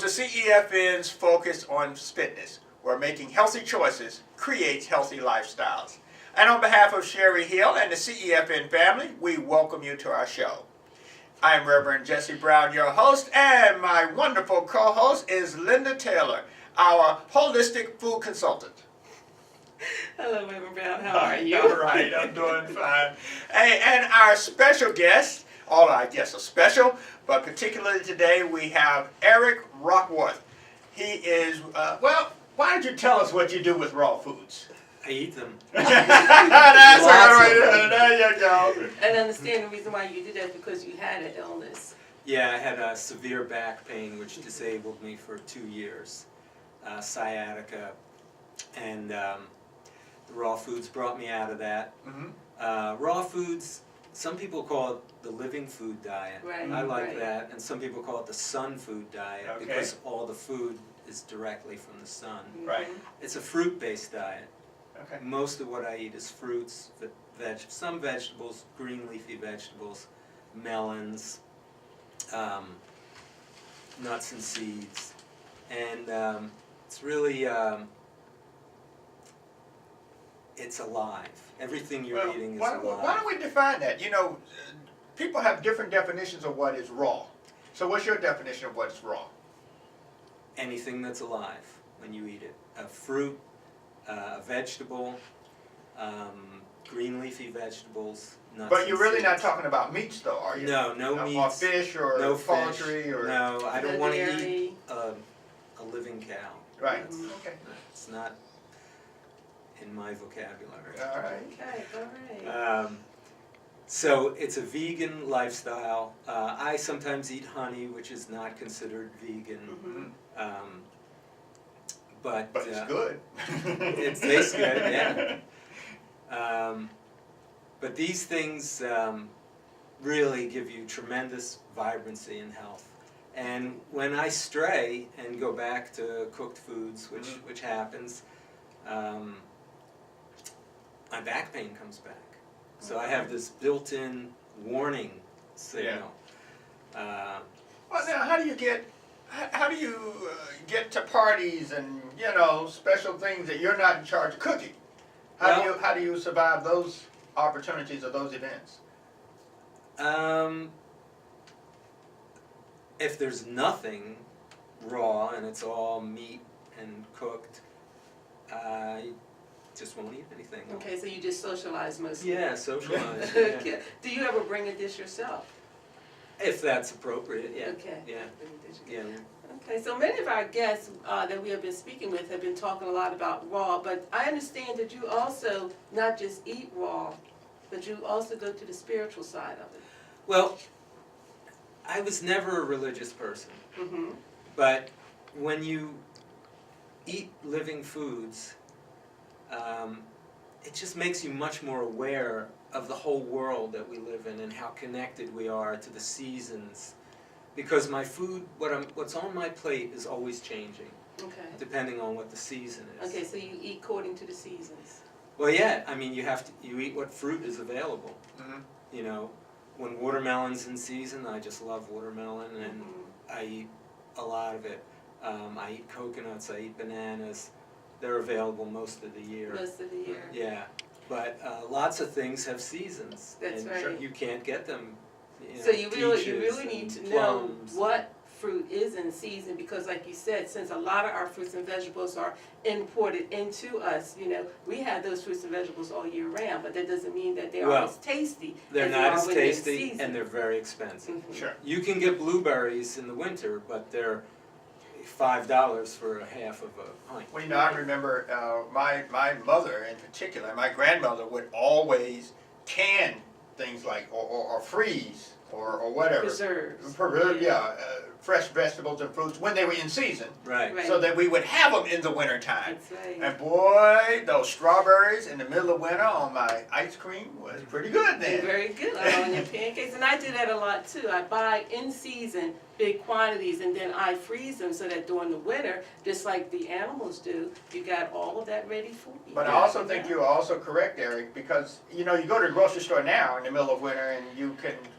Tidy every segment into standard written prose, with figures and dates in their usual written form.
CEFN's focus on fitness, where making healthy choices creates healthy lifestyles. And on behalf of Sherry Hill and the CEFN family, we welcome you to our show. I am Reverend Jesse Brown, your host, and my wonderful co-host is Linda Taylor, our holistic food consultant. Hello, Reverend Brown. How are you? All right, I'm doing fine. Hey, and our special guest, all our guests are special, but particularly today we have Eric Rockworth. He is, well, why don't you tell us what you do with raw foods? I eat them. That's right. There you go. And understand the reason why you did that because you had an illness. Yeah, I had a severe back pain which disabled me for 2 years, sciatica, and the raw foods brought me out of that. Mm-hmm. Raw foods, some people call it the living food diet. Right. I like right. that, and some people call it the sun food diet Okay. because all the food is directly from the sun. Right. It's a fruit-based diet. Okay. Most of what I eat is fruits, some vegetables, green leafy vegetables, melons, nuts and seeds, and it's really, it's alive. Everything you're eating is alive. Why don't we define that? You know, people have different definitions of what is raw. So what's your definition of what's raw? Anything that's alive when you eat it. A fruit, a vegetable, green leafy vegetables, nuts But you're and really not seeds. talking about meats, though, are you? No, no Or meats. fish or No poultry fish. or No, I don't want to dairy. eat a living cow. right. Mhm. Okay. It's not in my vocabulary. All right. Okay, all right. So it's a vegan lifestyle. I sometimes eat honey, which is not considered vegan, Mhm. but But it's good. it tastes good, yeah. But these things really give you tremendous vibrancy and health. And when I stray and go back to cooked foods, which happens, my back pain comes back. So I have this built-in warning signal. Well, now, how do you get to parties and special things that you're not in charge of cooking? How do you survive those opportunities or those events? If there's nothing raw and it's all meat and cooked, I just won't eat anything. Okay, so you just socialize mostly. Yeah, socialize. Yeah. Okay. Do you ever bring a dish yourself? If that's appropriate, yeah. Okay. Yeah. Bring a dish. Yeah. Okay, so many of our guests that we have been speaking with have been talking a lot about raw, but I understand that you also not just eat raw, but you also go to the spiritual side of it. Well, I was never a religious person, Mm-hmm. but when you eat living foods, it just makes you much more aware of the whole world that we live in and how connected we are to the seasons. Because my food, what's on my plate is always changing, Okay. depending on what the season is. Okay, so you eat according to the seasons. Well, yeah, I mean, you eat what fruit is available. Mm-hmm. You know, when watermelon's in season, I just love watermelon, and Mhm. I eat a lot of it. I eat coconuts, I eat bananas. They're available most of the year. Most of the year. Yeah, but lots of things have seasons. That's and right. you can't get them. So you really peaches need to and know plums. what fruit is in season because, like you said, since a lot of our fruits and vegetables are imported into us, we have those fruits and vegetables all year round, but that doesn't mean that they're Well, always tasty. They're as they not are as when they're in tasty, season. and they're very expensive. Mhm. Sure. You can get blueberries in the winter, but they're $5 for a half of a pint. Well, I remember my mother in particular, my grandmother would always can things like or freeze or whatever. Preserves. Fresh vegetables and fruits when they were in season, Right. Right. so that we would have them in the wintertime. That's right. And boy, those strawberries in the middle of winter on my ice cream was pretty good They're then. very good on your pancakes, and I do that a lot too. I buy in season big quantities, and then I freeze them so that during the winter, just like the animals do, you got all of that ready for you. But I also think you're also correct, Eric, because you go to the grocery store now in the middle of winter and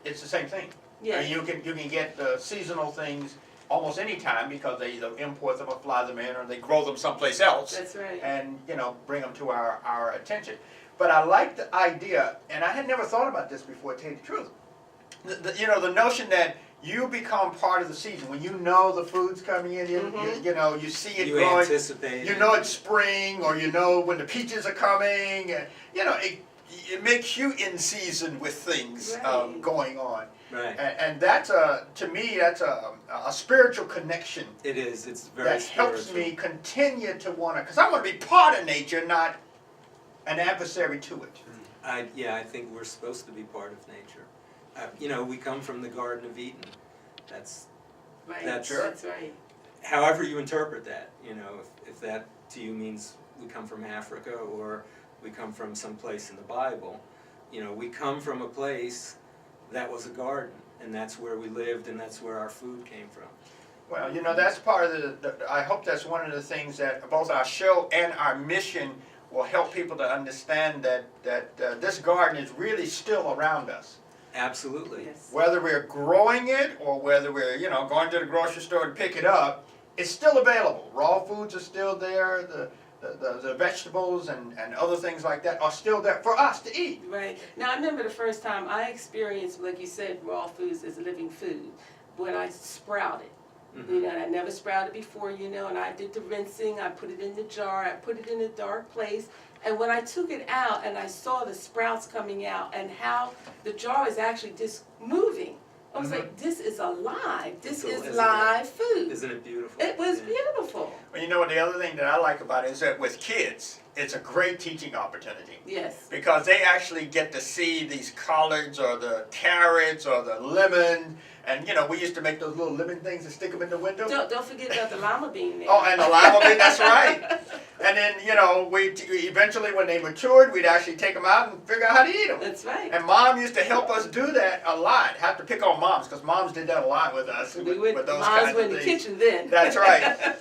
it's the same thing. Yeah. You can get the seasonal things almost any time because they either import them or fly them in or they grow them someplace else. That's right. And, bring them to our attention. But I like the idea, and I had never thought about this before, to tell you the truth. The notion that you become part of the season. When you know the food's coming in, you see it You growing. anticipate You it. know it's spring, or you know when the peaches are coming. And, it makes you in season with things Right. going on. Right. And that's to me, that's a spiritual connection It is. It's very that spiritual. helps me continue to want to, because I want to be part of nature, not an adversary to it. I think we're supposed to be part of nature. We come from the Garden of Eden. That's Right. That's- Sure. That's right. however you interpret that. If that to you means we come from Africa or we come from some place in the Bible, we come from a place that was a garden, and that's where we lived, and that's where our food came from. Well, that's part of I hope that's one of the things that both our show and our mission will help people to understand that this garden is really still around us. Absolutely. Yes. Whether we're growing it or whether we're, going to the grocery store to pick it up, it's still available. Raw foods are still there. The vegetables and other things like that are still there for us to eat. Right. Now, I remember the first time I experienced, like you said, raw foods as living food, when I sprouted. Mhm. And I never sprouted before, and I did the rinsing, I put it in the jar, I put it in a dark place. And when I took it out and I saw the sprouts coming out and how the jar is actually just moving, I was like, this is alive. This It's is isn't live food. Isn't it beautiful? It was Yeah. beautiful. Well, the other thing that I like about it is that with kids, it's a great teaching opportunity. Yes. Because they actually get to see these collards or the carrots or the lemon. And, we used to make those little lemon things and stick them in the window. Don't forget about the lima bean there. Oh, and the lima bean, that's right. And then, we eventually, when they matured, we'd actually take them out and figure out how to eat them. That's right. And Mom used to help us do that a lot. Have to pick on moms, because moms did that a lot with us. We with would, those moms kinds were of in the things. kitchen then. That's right.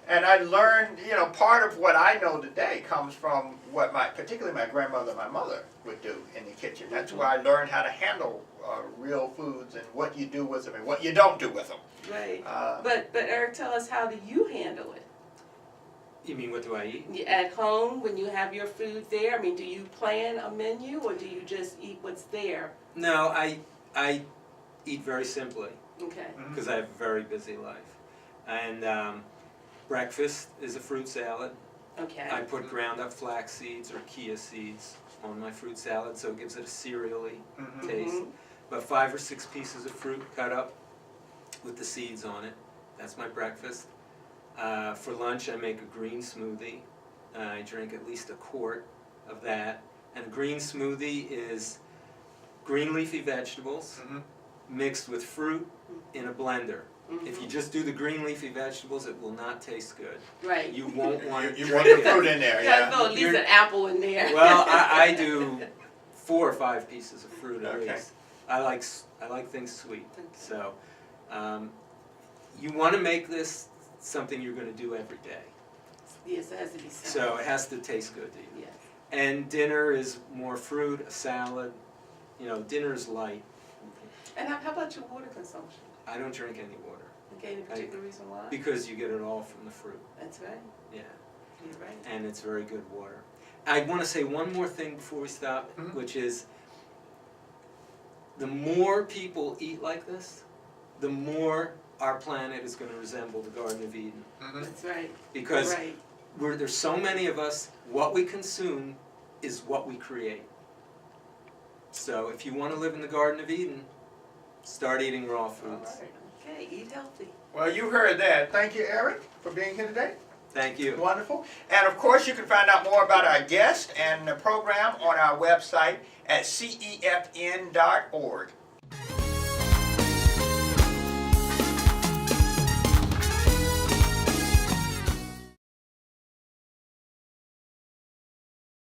And I learned, part of what I know today comes from what particularly my grandmother and my mother would do in the kitchen. That's where I learned how to handle real foods and what you do with them and what you don't do with them. Right. Uh, But Eric, tell us, how do you handle it? You mean, what do I eat? At home, when you have your food there, I mean, do you plan a menu or do you just eat what's there? No, I eat very simply Okay. because I have a very busy life. And breakfast is a fruit salad. Okay. I put ground up flax seeds or chia seeds on my fruit salad, so it gives it a cereally taste. Mhm. About 5 or 6 pieces of fruit cut up with the seeds on it. That's my breakfast. For lunch, I make a green smoothie. I drink at least a quart of that. And a green smoothie is green leafy vegetables mixed with fruit in a blender. If you just do the green leafy vegetables, it will not taste good. Right. You won't want to You drink want the it. fruit in there, You gotta yeah. throw at least You're- an apple in there. Well, I do 4 or 5 pieces of fruit at Okay. least. I like things sweet. So you want to make this something you're going to do every day. Yes, it has to be So salad. it has to taste good to you. Yes. And dinner is more fruit, a salad. Dinner is light. And how about your water consumption? I don't drink any water Okay, any particular reason why? because you get it all from the fruit. That's right. Yeah. You're right. And it's very good water. I want to say one more thing before we stop, Mhm. which is the more people eat like this, the more our planet is going to resemble the Garden of Eden. That's right. Because Right. there's so many of us, what we consume is what we create. So if you want to live in the Garden of Eden, start eating raw All foods. right. Okay, eat healthy. Well, you heard that. Thank you, Eric, for being here today. Thank you. Wonderful. And of course, you can find out more about our guest and the program on our website at cefn.org.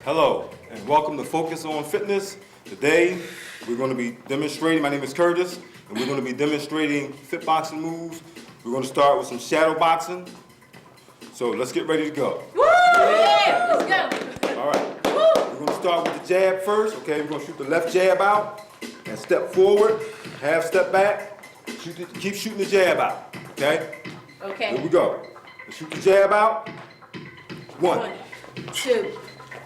Hello, and welcome to Focus on Fitness. Today, we're going to be demonstrating, my name is Curtis, and we're going to be demonstrating fit boxing moves. We're going to start with some shadow boxing. So let's get ready to go. Woo! Yeah, let's go. All right. We're going to start with the jab first, okay? We're going to shoot the left jab out and step forward, half step back, keep shooting the jab out. okay? Here Okay. we go. Let's shoot the jab out. 1, 1, 2,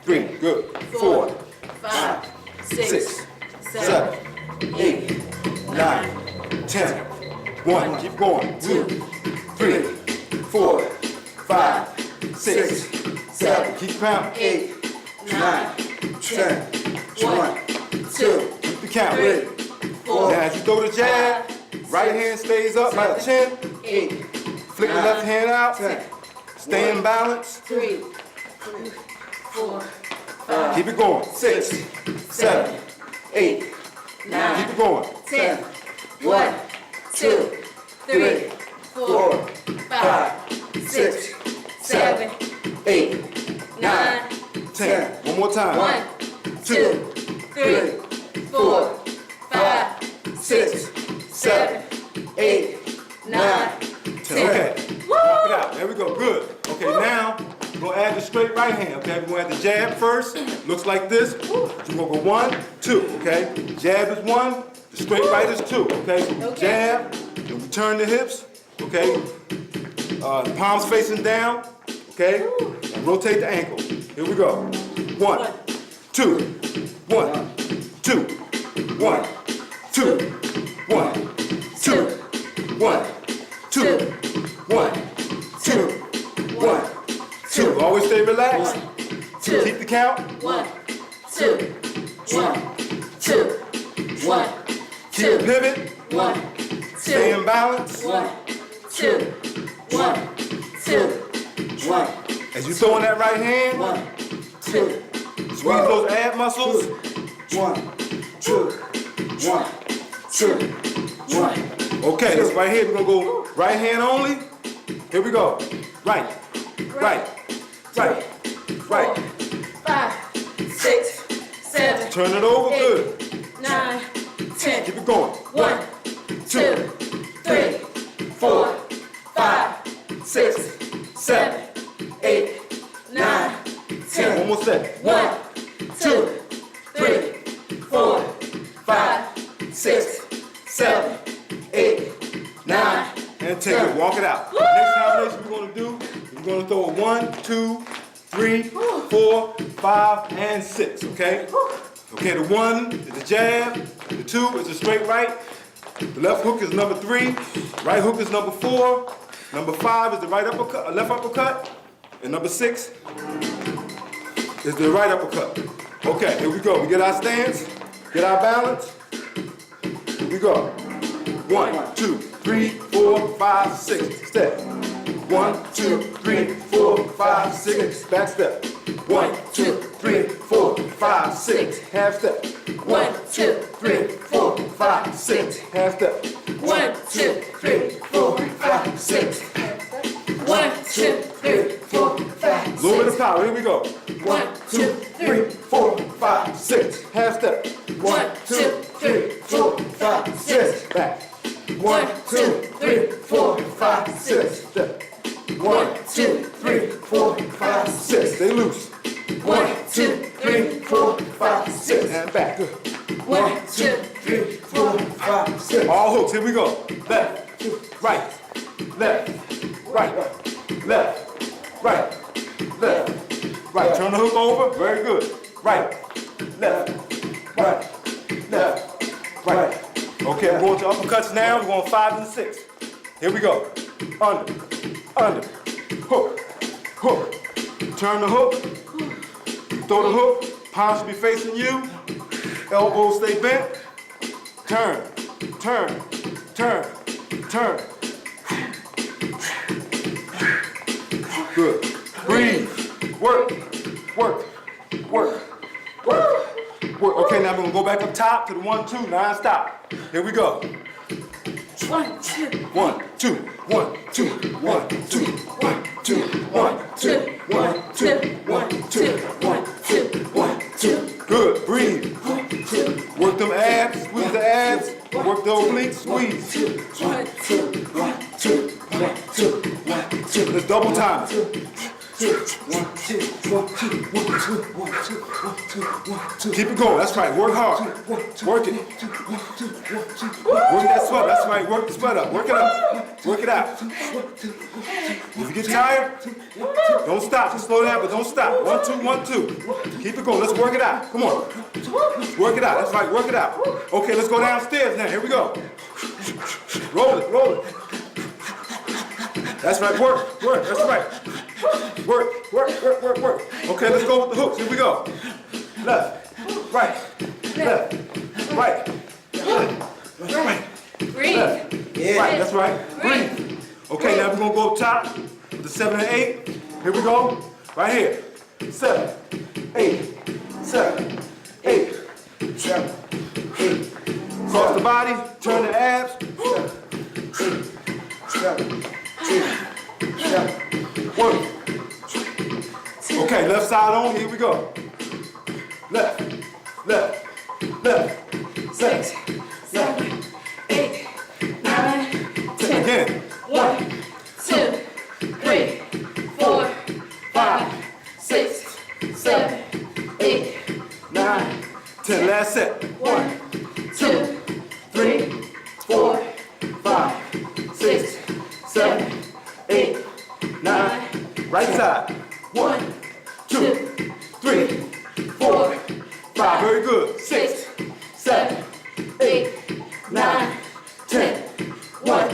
3, good. 4, 5, 6, 6, 7, 8, 9, 10. 1, keep going. 2, 3, 4, 5, 6, 7. Keep counting. 8, 9, 10. 1, 2, Keep the count. 3, 4, Now as you throw the jab, right hand stays up by the chin. 8, Flick the left hand out. Stay in balance. 3, 4, 5, Keep it going. 6, 7, 8. Keep 9, it going. 10, 1, 2, 3, 4, 5, 6, 7, 8, 9, 10. One more time. 1, 2, 3, 4, 5, 6, 7, 8, 9, 10. Okay. Knock it out. There we go. Good. Okay, now we're gonna add the straight right hand. Okay, we're gonna add the jab first. Looks like this. So we're gonna go 1, 2. Okay. Jab is 1. The straight right is 2. Okay. So we Okay. jab. Then we turn the hips. Okay. Palms facing down. Okay. And rotate the ankle. Here we go. 1, 2, 1, 2, 1, 2, 1, 2, 1, 2, 1, 2, 1, 2. Always stay relaxed. 2, Keep the count. 1, 2, 1, 2, 1, Keep the pivot. 1, Stay 2, in balance. 1, 2, 1, 2, 1, As you throw in that right hand, 1, 2, squeeze those ab muscles. 1, 2, 1, 2, 1. Okay, this right here, we're gonna go right hand only. Here we go. Right, right, right, right. 5, 6, 7, Turn it over, good. 9, 10. Keep it going. 1, 2, 3, 4, 5, 6, 7, 8, 9, 10. One more set. 1, 2, 3, 4, 5, 6, 7, 8, 9, And take it, walk it out. Next combination we're gonna do, we're gonna throw a 1, 2, 3, 4, 5, and 6, okay? Okay, the 1 is the jab, the 2 is the straight right, the left hook is number 3, right hook is number 4, number 5 is the right uppercut, left uppercut, and number 6 is the right uppercut. Okay, here we go. We get our stance, get our balance. Here we go. 1, 2, 3, 4, 5, 6. Step. 1, 2, 3, 4, 5, 6. Back step. 1, 2, 3, 4, 5, 6. Half step. 1, 2, 3, 4, 5, 6. Half step. 1, 2, 3, 4, 5, 6. 1, 2, 3, 4, 5, 6. Little bit of power. Here we go. 1, 2, 3, 4, 5, 6. Half step. 1, 2, 3, 4, 5, 6. Back. 1, 2, 3, 4, 5, 6. Step. 1, 2, 3, 4, 5, 6. Stay loose. 1, 2, 3, 4, 5, 6. And back. Good. 1, 2, 3, 4, 5, 6. All hooks. Here we go. Left, right, left, right, left, right, left, right. Turn the hook over. Very good. Right, left, right. Okay, we're going to uppercuts now. We're going 5 and 6. Here we go. Under, hook, hook. Turn the hook. Throw the hook. Palms should be facing you. Elbows stay bent. Turn, turn, turn, turn. Good. Breathe. Work, work, work, work, work. Okay, now we're gonna go back up top to the 1, 2, non-stop. Here we go. 1, 2, 1, 2, 1, 2, 1, 2, 1, 2, 1, 2, 1, 2, 1, 2, 1, 2, 1, 2. Good. Breathe. Work them abs. Squeeze the abs. Work the obliques. Squeeze. 1, 2, 1, 2, 1, 2, 1, 2. Let's double time it. 1, 2, 1, 2, 1, 2, 1, 2, 1, 2, 1, 2. Keep it going. That's right. Work hard. Work it. Work that sweat. That's right. Work the sweat up. Work it up. Work it out. If you get tired, don't stop. Just slow down, but don't stop. 1, 2, 1, 2. Keep it going. Let's work it out. Come on. Work it out. That's right. Work it out. Okay, let's go downstairs now. Here we go. Roll it. Roll it. That's right. Work. Work. That's right. Work. Work. Work. Work. Work. Okay, let's go with the hooks. Here we go. Left. Right. Left. Right. Left. That's right. Breathe. Left. Right. That's right. Breathe. Okay, now we're gonna go up top with the 7 and 8. Here we go. Right here. 7, 8, 7, 8, 7, 8. Cross the body, turn the abs. 7, 8, 7. Work. Okay, left side on. Here we go. Left, left, left. 6, 7, 8, 9, 10. Again. 1, 2, 3, 4, 5, 6, 7, 8, 9, 10. Last set. 1, 2, 3, 4, 5, 6, 7, 8, 9. Right side. 1, 2, 3, 4, 5. Very good. 6, 7, 8, 9, 10. 1,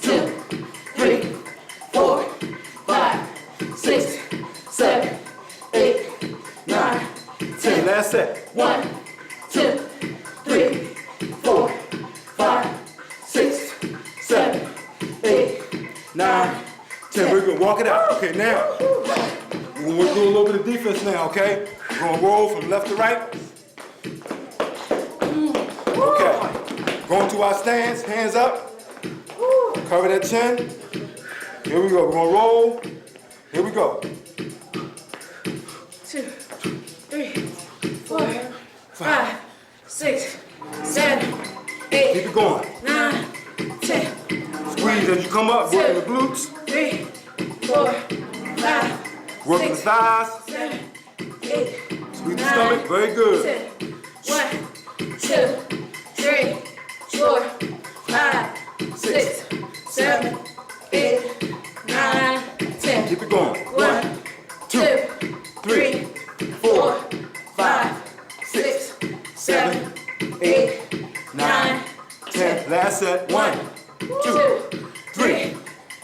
2, 3, 4, 5, 6, 7, 8, 9, 10. Last set. 1, 2, 3, 4, 5, 6, 7, 8, 9, 10. Very good. Walk it out. Okay, now we're gonna do a little bit of defense now. Okay, we're gonna roll from left to right. Okay, going to our stance. Hands up. Cover that chin. Here we go. We're gonna roll. Here we go. 2, 3, 4, 5, 6, 7, 8, Keep it going. 9, 10. Squeeze as you come up. Working the glutes. 3, 4, 5, Working the 6, thighs. 7, 8, Squeeze the 9, stomach. Very good. 10. 1, 2, 3, 4, 5, 6, 7, 8, 9, 10. Keep it going. 1, 2, 3, 4, 5, 6, 7, 8, 9, 10. Last set. 1, 2, 3,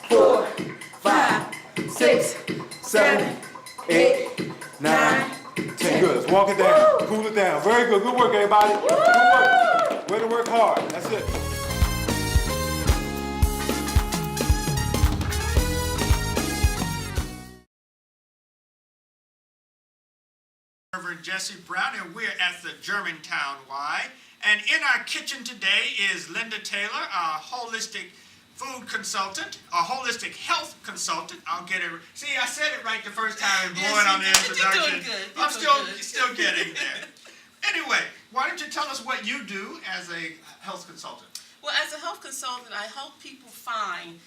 4, 5, 6, 7, 8, 9, 10. Good. Let's walk it down. Cool it down. Very good. Good work, everybody. Good work. Way to work hard. That's it. Reverend Jesse Brown, and we're at the Germantown Y. And in our kitchen today is Linda Taylor, our holistic food consultant, a holistic health consultant. I'll get it. See, I said it right the first time and blowing on the introduction. You're doing good. I'm still getting there. Anyway, why don't you tell us what you do as a health consultant? Well, as a health consultant, I help people find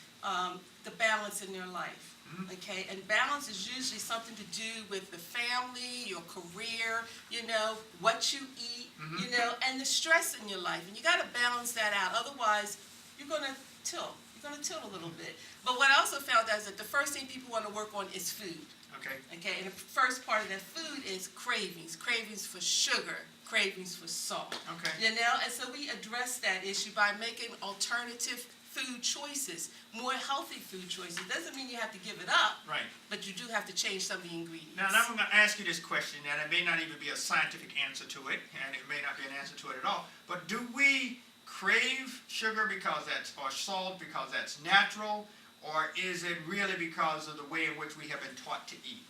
the balance in their life. Okay, and balance is usually something to do with the family, your career, you know, what you eat, you know, and the stress in your life. And you got to balance that out. Otherwise, you're going to tilt. You're going to tilt a little bit. But what I also found out is that the first thing people want to work on is food. Okay. Okay, and the first part of that food is cravings. Cravings for sugar, cravings for salt. Okay. You know, and so we address that issue by making alternative food choices, more healthy food choices. Doesn't mean you have to give it up, Right. but you do have to change some of the ingredients. Now, I'm going to ask you this question, and it may not even be a scientific answer to it, and it may not be an answer to it at all, but do we crave sugar because that's, or salt because that's natural, or is it really because of the way in which we have been taught to eat?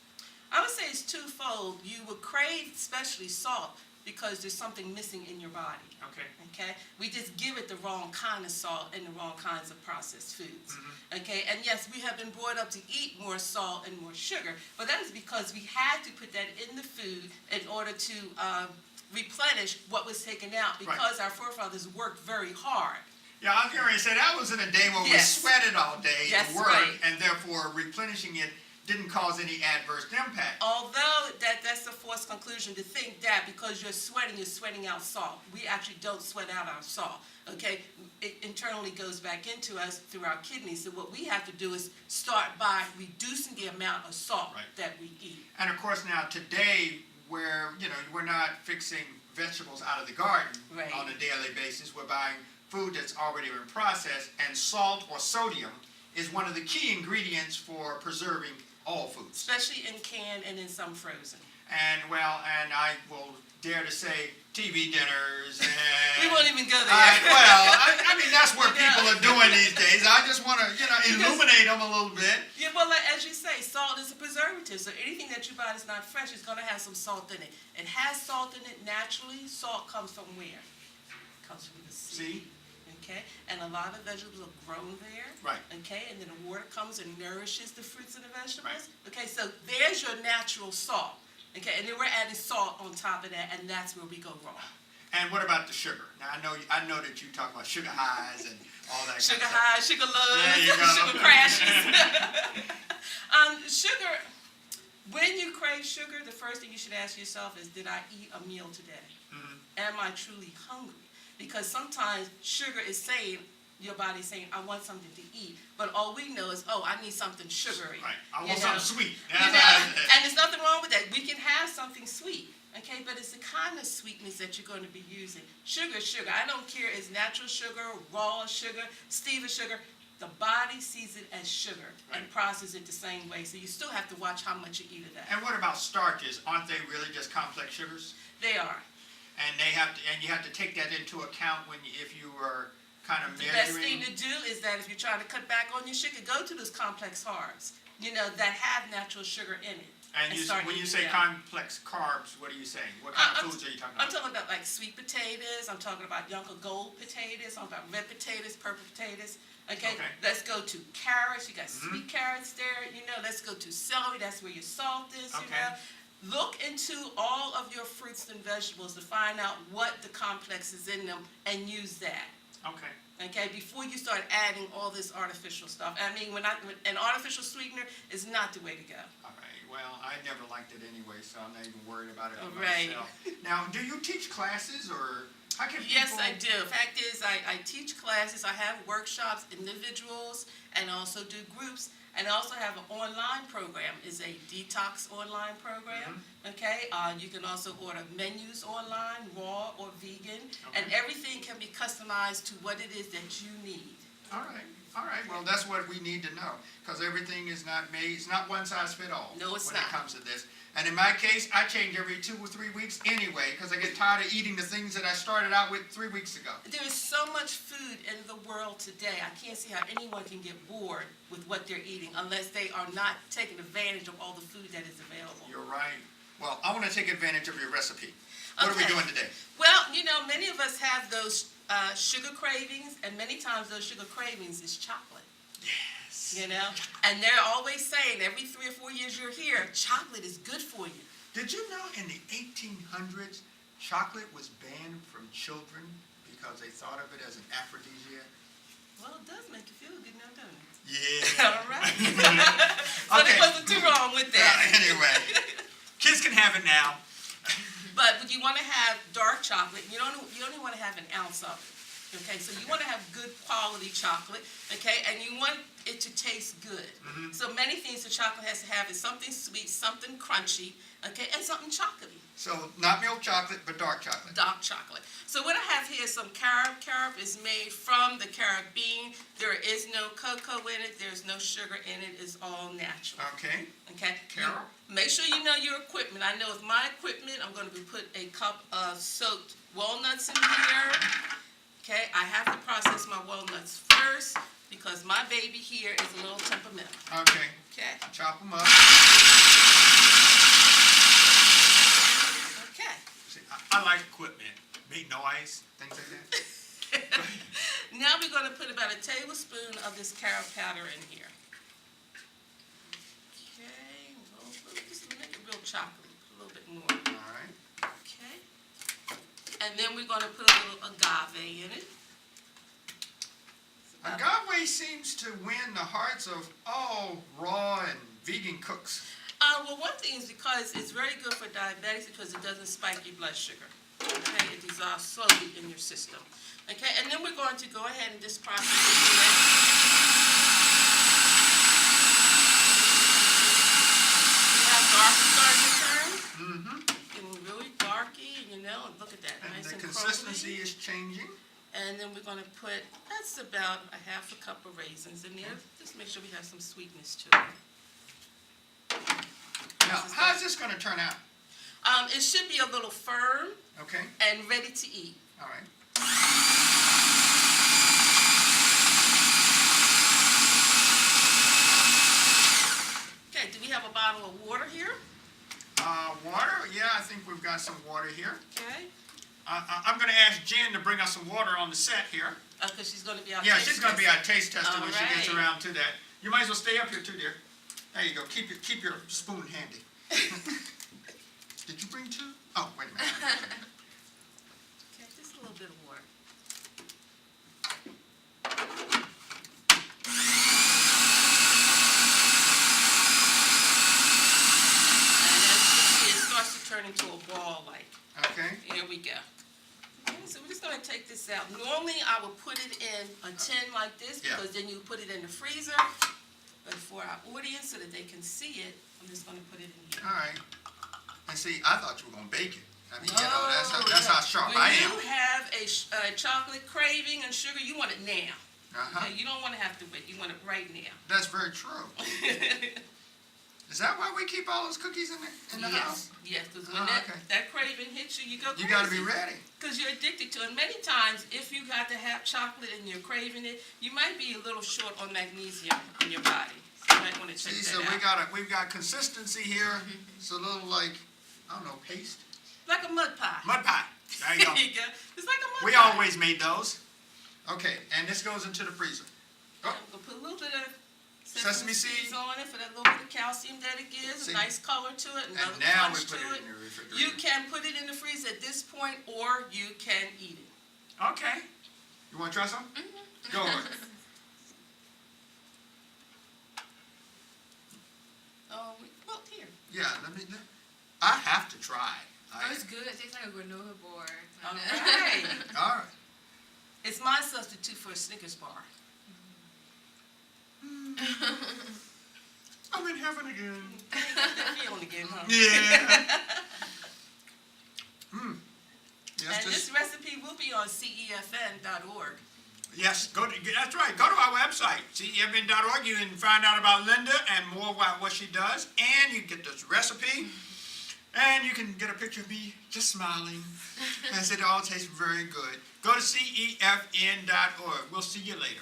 I would say it's twofold. You would crave especially salt because there's something missing in your body. Okay. Okay, we just give it the wrong kind of salt and the wrong kinds of processed foods. Okay, and yes, we have been brought up to eat more salt and more sugar, but that is because we had to put that in the food in order to replenish what was taken out, because our forefathers worked very hard. Yeah, I was going to say that was in a day when we Yes. sweated all day Yes, and worked, right. and therefore replenishing it didn't cause any adverse impact. Although that's a forced conclusion to think that because you're sweating out salt. We actually don't sweat out our salt, okay? It internally goes back into us through our kidneys. So what we have to do is start by reducing the amount of salt Right. that we eat. And of course now today, we're not fixing vegetables out of the garden Right. on a daily basis. We're buying food that's already been processed, and salt or sodium is one of the key ingredients for preserving all foods. Especially in canned and in some frozen. And I will dare to say TV dinners and We won't even go there. I mean that's where people are doing these days. I just want to illuminate them a little bit. Yeah, well, like, as you say, salt is a preservative. So anything that you buy that's not fresh is going to have some salt in it. It has salt in it naturally. Salt comes from where? It comes from the sea. See? Okay, and a lot of vegetables are grown there. Right. Okay, and then the water comes and nourishes the fruits and the vegetables. Right. Okay, so there's your natural salt. Okay, and then we're adding salt on top of that, and that's where we go wrong. And what about the sugar? Now I know that you talk about sugar highs and all that. Sugar kind of stuff. highs, sugar lows, There you go. sugar crashes. Sugar. When you crave sugar, the first thing you should ask yourself is, did I eat a meal today? Am I truly hungry? Because sometimes sugar is saying, your body's saying, I want something to eat. But all we know is, I need something sugary. Right. I You want know? something sweet. You know? And there's nothing wrong with that. We can have something sweet. Okay, but it's the kind of sweetness that you're going to be using. Sugar, sugar. I don't care if it's natural sugar, raw sugar, stevia sugar. The body sees it as sugar and Right. processes it the same way. So you still have to watch how much you eat of that. And what about starches? Aren't they really just complex sugars? They are. And you have to take that into account if you are kind of The best thing measuring. to do is that if you're trying to cut back on your sugar, go to those complex carbs, that have natural sugar in it. And start when you eating say them. complex carbs, what are you saying? What kind of foods are you talking I'm about? talking about like sweet potatoes. I'm talking about Yonka gold potatoes. I'm talking about red potatoes, purple potatoes. Okay? Okay. Let's go to carrots. You got sweet carrots there. Let's go to celery. That's where your salt is. Okay. Look into all of your fruits and vegetables to find out what the complex is in them and use that. Okay. Okay, before you start adding all this artificial stuff. I mean, an artificial sweetener is not the way to go. All right. Well, I never liked it anyway, so I'm not even worried about it Right. myself. Now, do you teach classes or how can people? Yes, I do. Fact is, I teach classes, I have workshops, individuals, and also do groups. And I also have an online program. It's a detox online program. Okay, you can also order menus online, raw or vegan, and Okay. everything can be customized to what it is that you need. All right. All right. Well, that's what we need to know because everything is not made. It's not one size fit all. No, it's when not. it comes to this. And in my case, I change every 2 or 3 weeks anyway because I get tired of eating the things that I started out with 3 weeks ago. There is so much food in the world today. I can't see how anyone can get bored with what they're eating unless they are not taking advantage of all the food that is available. You're right. Well, I want to take advantage of your recipe. What are we Okay. doing today? Well, many of us have those sugar cravings, and many times those sugar cravings is chocolate. Yes. And they're always saying every 3 or 4 years you're here, chocolate is good for you. Did you know in the 1800s, chocolate was banned from children because they thought of it as an aphrodisiac? Well, it does make you feel good now, doesn't it? Yeah. All right. So Okay. there wasn't too wrong with that. Anyway, kids can have it now. But you want to have dark chocolate. You only want to have an ounce of it. Okay, so you want to have good quality chocolate. Okay, and you want it to taste good. So many things the chocolate has to have is something sweet, something crunchy. Okay, and something chocolatey. So not milk chocolate, but dark chocolate. Dark chocolate. So what I have here is some carob. Carob is made from the carob bean. There is no cocoa in it. There's no sugar in it. It's all natural. Okay. Okay? Carob. Make sure you know your equipment. I know with my equipment, I'm going to put a cup of soaked walnuts in here. Okay? I have to process my walnuts first because my baby here is a little temperamental. Okay. Okay? Chop them up. Okay. See, I like equipment. Make noise, things like that. Now we're going to put about a tablespoon of this carob powder in here. Okay, just make it real chocolatey, a little bit more. All right. Okay. And then we're going to put a little agave in it. Agave seems to win the hearts of all raw and vegan cooks? Well, one thing is because it's very good for diabetics because it doesn't spike your blood sugar. Okay, it dissolves slowly in your system. Okay, and then we're going to go ahead and just process it. You have darker starting to turn. Mm-hmm. Getting really darky, you know, and look at that, And nice the and consistency crumbly. is changing. And then we're gonna put, that's about a half a cup of raisins in there. Just make sure we have some sweetness to it. Now, how's this gonna turn out? It should be a little firm Okay, and ready to eat. all right. Okay, do we have a bottle of water here? Water? Yeah, I think we've got some water here. Okay, I'm gonna ask Jen to bring us some water on the set here. because she's gonna be our Yeah, taste she's gonna be tester. our taste tester when she gets All right. around to that. You might as well stay up here too, dear. There you go, keep your spoon handy. Did you bring two? Oh, wait a minute. Okay, just a little bit of water. And as you can see, it starts to turn into a ball like. Okay, Here we go. Okay, so we're just gonna take this out. Normally, I would put it in a tin like this, Yeah. because then you put it in the freezer. But for our audience, so that they can see it, I'm just gonna put it in here. all right. And see, I thought you were gonna bake it. I mean, you know, that's Oh, how sharp when I you am. have a chocolate craving and sugar, you want it now. Uh-huh, Okay, you don't wanna have to wait, you want it right now. that's very true. Is that why we keep all those cookies in the house? Yes, because Oh, when okay. that craving hits you, you go crazy. You gotta be ready. Because you're addicted to it. And many times, if you got to have chocolate and you're craving it, you might be a little short on magnesium in your body. So you might want to check See, that so out. we've got consistency here. It's a little like, I don't know, paste? Like a mud pie. Mud pie. There you go. There you go. It's like a mud We pie. always made those. Okay, and this goes into the freezer. I'm going to put a little bit of Sesame sesame seed. seeds on it for that little bit of calcium that it gives, See. a nice color to it, And another now we crunch put to it it. in the refrigerator. You can put it in the freezer at this point, or you can eat it. Okay. You wanna try some? Go ahead. Well, here. Yeah, I have to try. Oh, it's good. It tastes like a granola bar. All right. All right. It's my substitute for a Snickers bar. I'm in heaven again. That feeling again, huh? Yeah. Yes, And this recipe will be on cefn.org. yes, that's right. Go to our website, cefn.org. You can find out about Linda and more about what she does. And you get this recipe. And you can get a picture of me just smiling, as it all tastes very good. Go to cefn.org. We'll see you later.